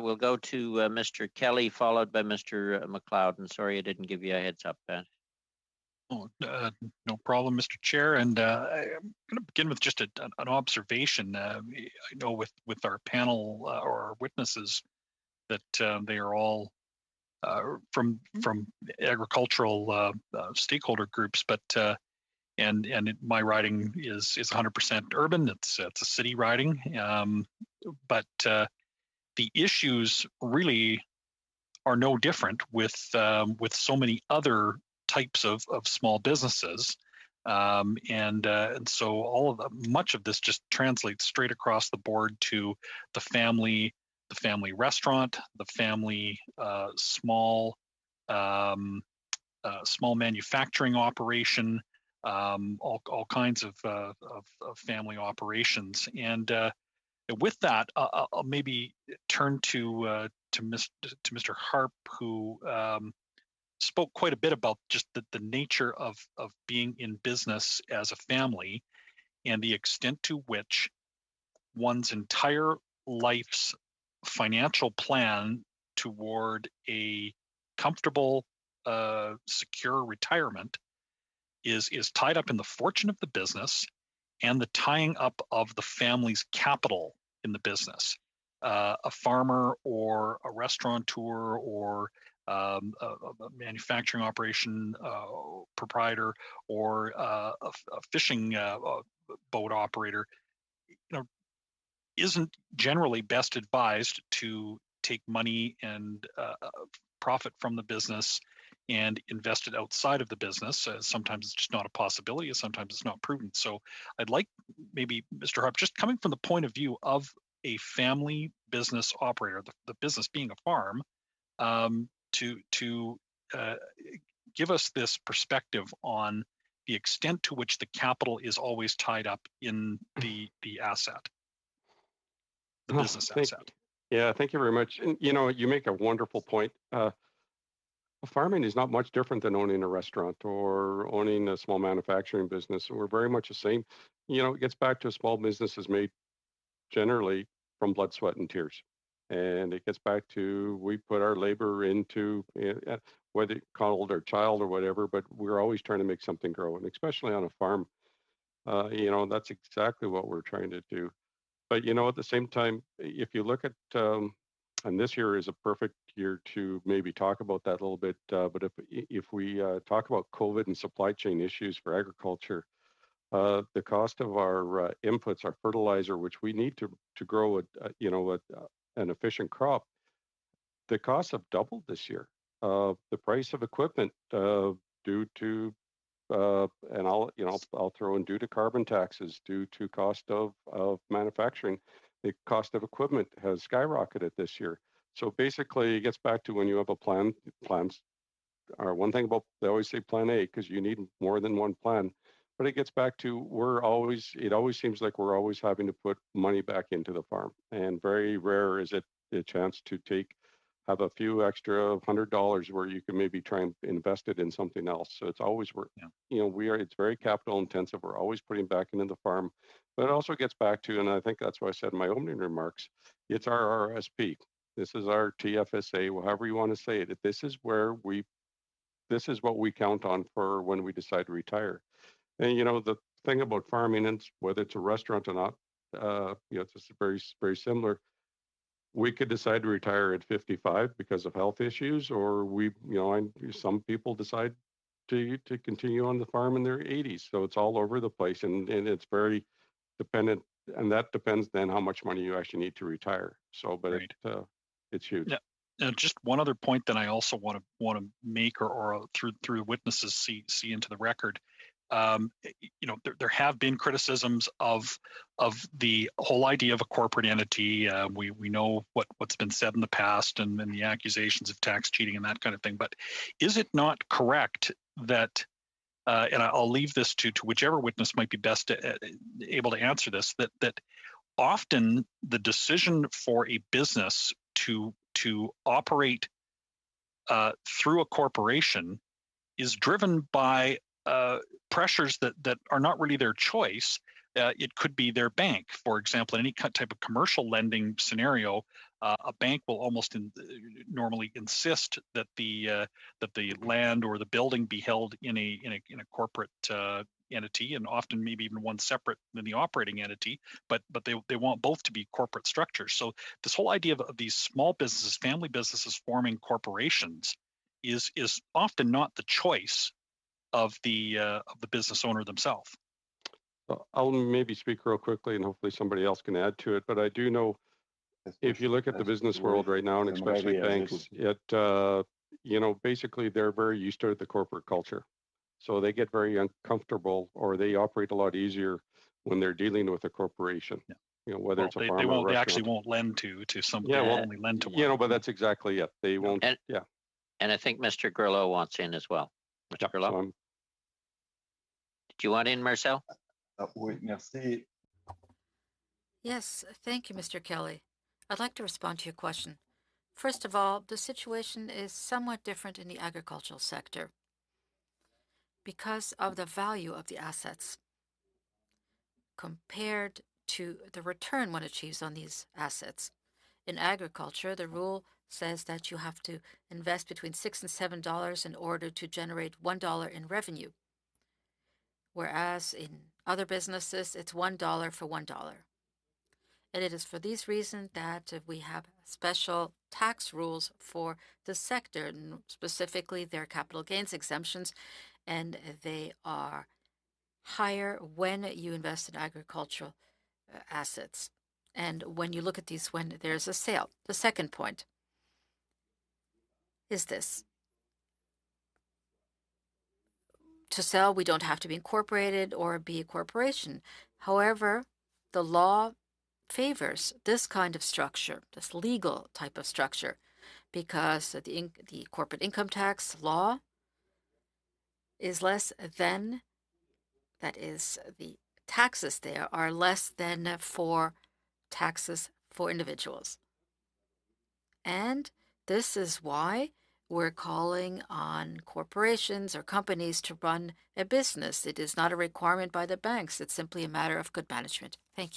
we'll go to Mr. Kelly, followed by Mr. McLeod. And sorry I didn't give you a heads up, Pat. Oh, no problem, Mr. Chair. And I'm going to begin with just an observation. I know with our panel or our witnesses that they are all from agricultural stakeholder groups, but my riding is 100% urban. It's a city riding, but the issues really are no different with so many other types of small businesses, and so much of this just translates straight across the board to the family restaurant, the family small manufacturing operation, all kinds of family operations. And with that, I'll maybe turn to Mr. Harp, who spoke quite a bit about just the nature of being in business as a family and the extent to which one's entire life's financial plan toward a comfortable, secure retirement is tied up in the fortune of the business and the tying up of the family's capital in the business. A farmer or a restaurateur or a manufacturing operation proprietor or a fishing boat operator, isn't generally best advised to take money and profit from the business and invest it outside of the business. Sometimes it's just not a possibility. Sometimes it's not prudent. So I'd like maybe Mr. Harp, just coming from the point of view of a family business operator, the business being a farm, to give us this perspective on the extent to which the capital is always tied up in the asset, the business asset. Yeah, thank you very much. And you make a wonderful point. Farming is not much different than owning a restaurant or owning a small manufacturing business. We're very much the same. It gets back to a small business is made generally from blood, sweat, and tears. And it gets back to we put our labor into whether called our child or whatever, but we're always trying to make something grow. And especially on a farm, that's exactly what we're trying to do. But, at the same time, if you look at, and this year is a perfect year to maybe talk about that a little bit, but if we talk about COVID and supply chain issues for agriculture, the cost of our inputs, our fertilizer, which we need to grow an efficient crop, the costs have doubled this year. The price of equipment due to and I'll throw in due to carbon taxes, due to cost of manufacturing, the cost of equipment has skyrocketed this year. So basically, it gets back to when you have a plans are one thing about they always say plan A because you need more than one plan. But it gets back to it always seems like we're always having to put money back into the farm, and very rare is it a chance to have a few extra $100 where you can maybe try and invest it in something else. So it's always it's very capital intensive. We're always putting back into the farm, but it also gets back to, and I think that's what I said in my opening remarks, it's our RSP. This is our TFSA, however you want to say it. This is what we count on for when we decide to retire. And the thing about farming, and whether it's a restaurant or not, it's just very, very similar. We could decide to retire at 55 because of health issues, or some people decide to continue on the farm in their 80s. So it's all over the place, and it's very dependent, and that depends then how much money you actually need to retire. So, but right. It's huge. Yeah. And just one other point that I also want to make, or through the witnesses see into the record. There have been criticisms of the whole idea of a corporate entity. We know what's been said in the past and the accusations of tax cheating and that kind of thing. But is it not correct that, and I'll leave this to whichever witness might be best able to answer this, that often the decision for a business to operate through a corporation is driven by pressures that are not really their choice. It could be their bank, for example, in any type of commercial lending scenario. a bank will almost normally insist that the land or the building be held in a corporate entity, and often maybe even one separate than the operating entity, but they want both to be corporate structures. So this whole idea of these small businesses, family businesses forming corporations is often not the choice of the business owner themselves. I'll maybe speak real quickly and hopefully somebody else can add to it, but I do know if you look at the business world right now, and especially banks, basically they're very used to the corporate culture. So they get very uncomfortable, or they operate a lot easier when they're dealing with a corporation. Yeah. Whether it's a farm they or won't. a They restaurant. actually won't lend to somebody. Yeah, They'll only lend to one. But that's exactly it. They won't. And I think Mr. Grillo wants in as well. Mr. Grillo, So did you want in, Marcel? Oui, merci. Yes, thank you, Mr. Kelly. I'd like to respond to your question. First of all, the situation is somewhat different in the agricultural sector because of the value of the assets compared to the return one achieves on these assets. In agriculture, the rule says that you have to invest between $6 and $7 in order to generate $1 in revenue, whereas in other businesses, it's $1 for $1. And it is for these reasons that we have special tax rules for the sector, and specifically their capital gains exemptions, and they are higher when you invest in agricultural assets. And when you look at these, when there's a sale. The second point is this. To sell, we don't have to be incorporated or be a corporation. However, the law favors this kind of structure, this legal type of structure, because the corporate income tax law is less than, that is, the taxes there are less than for taxes for individuals. And this is why we're calling on corporations or companies to run a business. It is not a requirement by the banks. It's simply a matter of good management. Thank you.